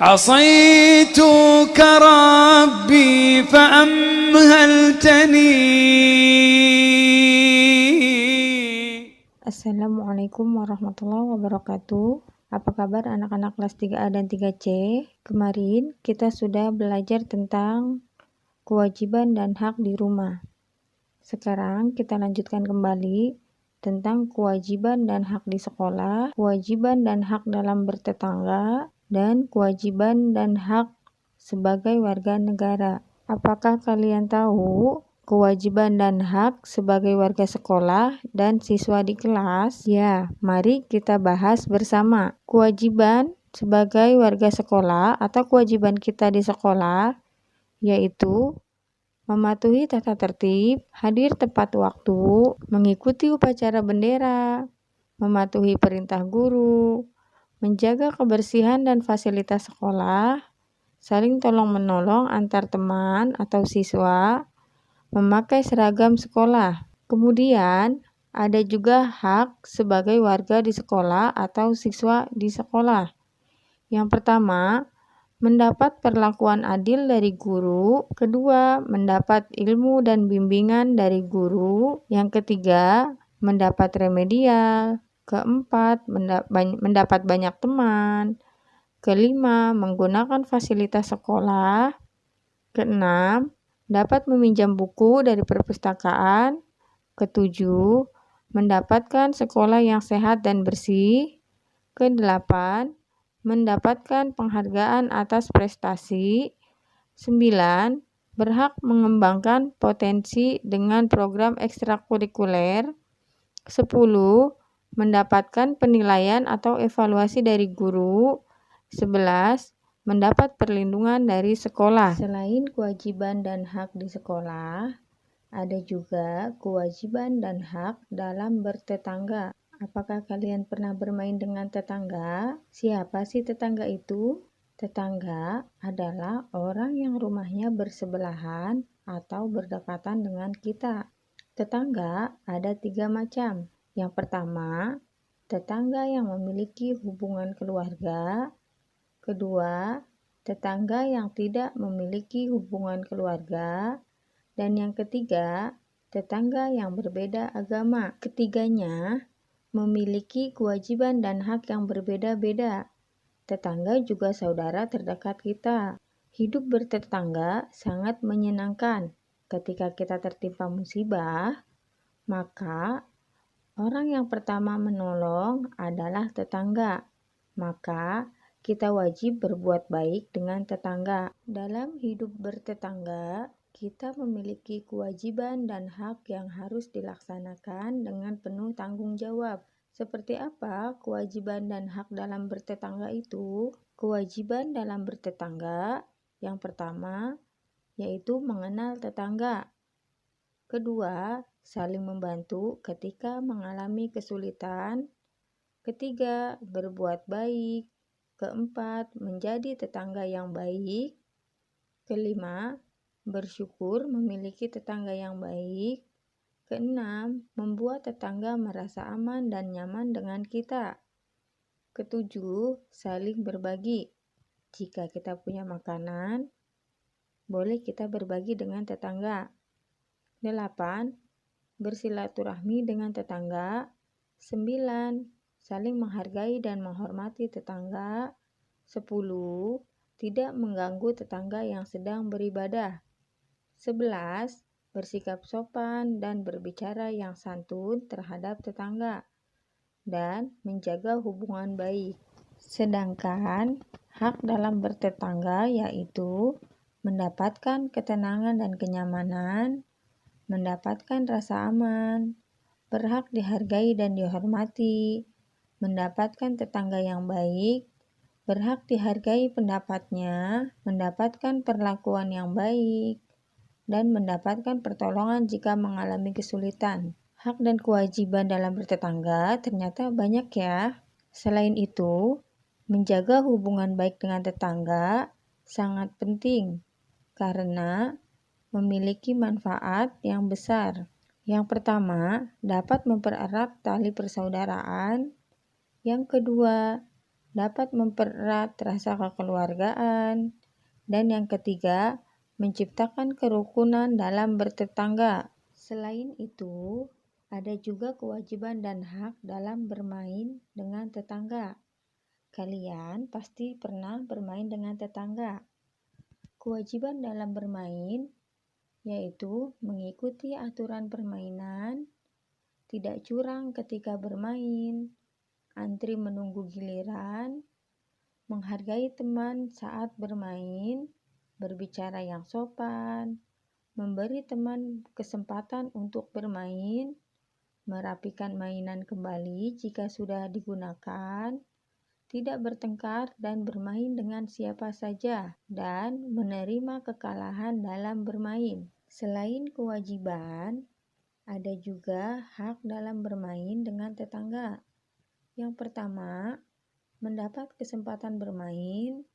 عصيتك ربي فأمهلتني. Assalamualaikum warahmatullahi wabarakatuh. Apa kabar anak-anak kelas 3A dan 3C? Kemarin kita sudah belajar tentang kewajiban dan hak di rumah. Sekarang kita lanjutkan kembali tentang kewajiban dan hak di sekolah, kewajiban dan hak dalam bertetangga, dan kewajiban dan hak sebagai warga negara. Apakah kalian tahu kewajiban dan hak sebagai warga sekolah dan siswa di kelas? Ya, mari kita bahas bersama. Kewajiban sebagai warga sekolah atau kewajiban kita di sekolah yaitu mematuhi tata tertib, hadir tepat waktu, mengikuti upacara bendera, mematuhi perintah guru, menjaga kebersihan dan fasilitas sekolah, saling tolong-menolong antar teman atau siswa, memakai seragam sekolah. Kemudian, ada juga hak sebagai warga di sekolah atau siswa di sekolah. Yang pertama, mendapat perlakuan adil dari guru. Kedua, mendapat ilmu dan bimbingan dari guru. Yang ketiga, mendapat remedial. Keempat, mendapat banyak teman. Kelima, menggunakan fasilitas sekolah. Keenam, dapat meminjam buku dari perpustakaan. Ketujuh, mendapatkan sekolah yang sehat dan bersih. Kedelapan, mendapatkan penghargaan atas prestasi. 9. Berhak mengembangkan potensi dengan program ekstrakurikuler. 10. Mendapatkan penilaian atau evaluasi dari guru. 11. Mendapat perlindungan dari sekolah. Selain kewajiban dan hak di sekolah, ada juga kewajiban dan hak dalam bertetangga. Apakah kalian pernah bermain dengan tetangga? Siapa sih tetangga itu? Tetangga adalah orang yang rumahnya bersebelahan atau berdekatan dengan kita. Tetangga ada 3 macam. Yang pertama, tetangga yang memiliki hubungan keluarga. Kedua, tetangga yang tidak memiliki hubungan keluarga. Dan yang ketiga, tetangga yang berbeda agama. Ketiganya memiliki kewajiban dan hak yang berbeda-beda. Tetangga juga saudara terdekat kita. Hidup bertetangga sangat menyenangkan. Ketika kita tertimpa musibah, maka orang yang pertama menolong adalah tetangga. Maka kita wajib berbuat baik dengan tetangga. Dalam hidup bertetangga, kita memiliki kewajiban dan hak yang harus dilaksanakan dengan penuh tanggung jawab. Seperti apa kewajiban dan hak dalam bertetangga itu? Kewajiban dalam bertetangga yang pertama yaitu mengenal tetangga. Kedua, saling membantu ketika mengalami kesulitan. Ketiga, berbuat baik. Keempat, menjadi tetangga yang baik. Kelima, bersyukur memiliki tetangga yang baik. Keenam, membuat tetangga merasa aman dan nyaman dengan kita. Ketujuh, saling berbagi. Jika kita punya makanan, boleh kita berbagi dengan tetangga. 8. Bersilaturahmi dengan tetangga. 9. Saling menghargai dan menghormati tetangga. 10. Tidak mengganggu tetangga yang sedang beribadah. 11. Bersikap sopan dan berbicara yang santun terhadap tetangga. Dan menjaga hubungan baik. Sedangkan hak dalam bertetangga yaitu mendapatkan ketenangan dan kenyamanan, mendapatkan rasa aman, berhak dihargai dan dihormati, mendapatkan tetangga yang baik, berhak dihargai pendapatnya, mendapatkan perlakuan yang baik, dan mendapatkan pertolongan jika mengalami kesulitan. Hak dan kewajiban dalam bertetangga ternyata banyak ya. Selain itu, menjaga hubungan baik dengan tetangga sangat penting karena memiliki manfaat yang besar. Yang pertama, dapat mempererat tali persaudaraan. Yang kedua, dapat mempererat rasa kekeluargaan. Dan yang ketiga, menciptakan kerukunan dalam bertetangga. Selain itu, ada juga kewajiban dan hak dalam bermain dengan tetangga. Kalian pasti pernah bermain dengan tetangga. Kewajiban dalam bermain yaitu mengikuti aturan permainan, tidak curang ketika bermain, antri menunggu giliran, menghargai teman saat bermain, berbicara yang sopan, memberi teman kesempatan untuk bermain, merapikan mainan kembali jika sudah digunakan, tidak bertengkar dan bermain dengan siapa saja, dan menerima kekalahan dalam bermain. Selain kewajiban, ada juga hak dalam bermain dengan tetangga. Yang pertama, mendapat kesempatan bermain.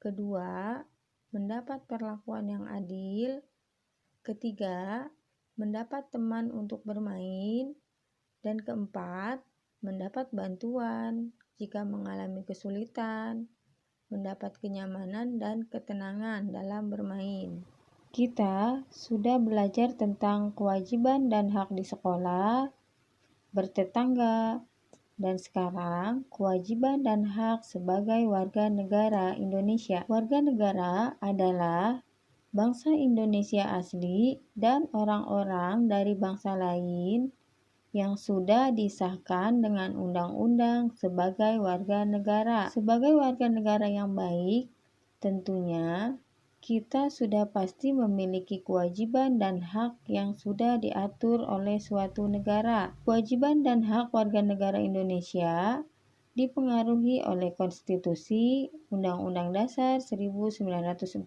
Kedua, mendapat perlakuan yang adil. Ketiga, mendapat teman untuk bermain. Dan keempat, mendapat bantuan jika mengalami kesulitan, mendapat kenyamanan dan ketenangan dalam bermain. Kita sudah belajar tentang kewajiban dan hak di sekolah, bertetangga, dan sekarang kewajiban dan hak sebagai warga negara Indonesia. Warga negara adalah bangsa Indonesia asli dan orang-orang dari bangsa lain yang sudah disahkan dengan undang-undang sebagai warga negara. Sebagai warga negara yang baik, tentunya kita sudah pasti memiliki kewajiban dan hak yang sudah diatur oleh suatu negara. Kewajiban dan hak warga negara Indonesia dipengaruhi oleh Konstitusi, Undang-Undang Dasar 1945,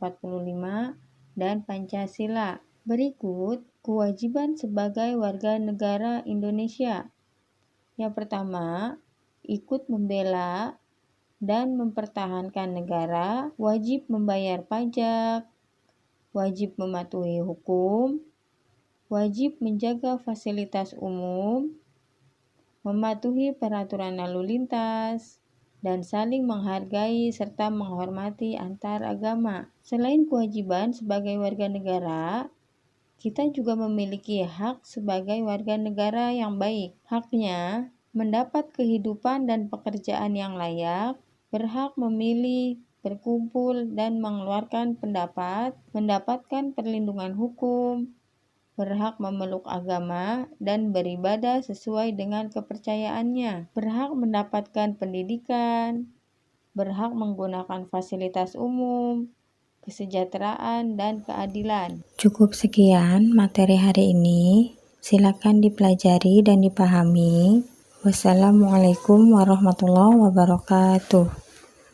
dan Pancasila. Berikut kewajiban sebagai warga negara Indonesia. Yang pertama, ikut membela dan mempertahankan negara, wajib membayar pajak, wajib mematuhi hukum, wajib menjaga fasilitas umum, mematuhi peraturan lalu lintas, dan saling menghargai serta menghormati antar agama. Selain kewajiban sebagai warga negara, kita juga memiliki hak sebagai warga negara yang baik. Haknya mendapat kehidupan dan pekerjaan yang layak, berhak memilih, berkumpul, dan mengeluarkan pendapat, mendapatkan perlindungan hukum, berhak memeluk agama dan beribadah sesuai dengan kepercayaannya, berhak mendapatkan pendidikan, berhak menggunakan fasilitas umum, kesejahteraan, dan keadilan. Cukup sekian materi hari ini. Silakan dipelajari dan dipahami. Wassalamualaikum warahmatullahi wabarakatuh.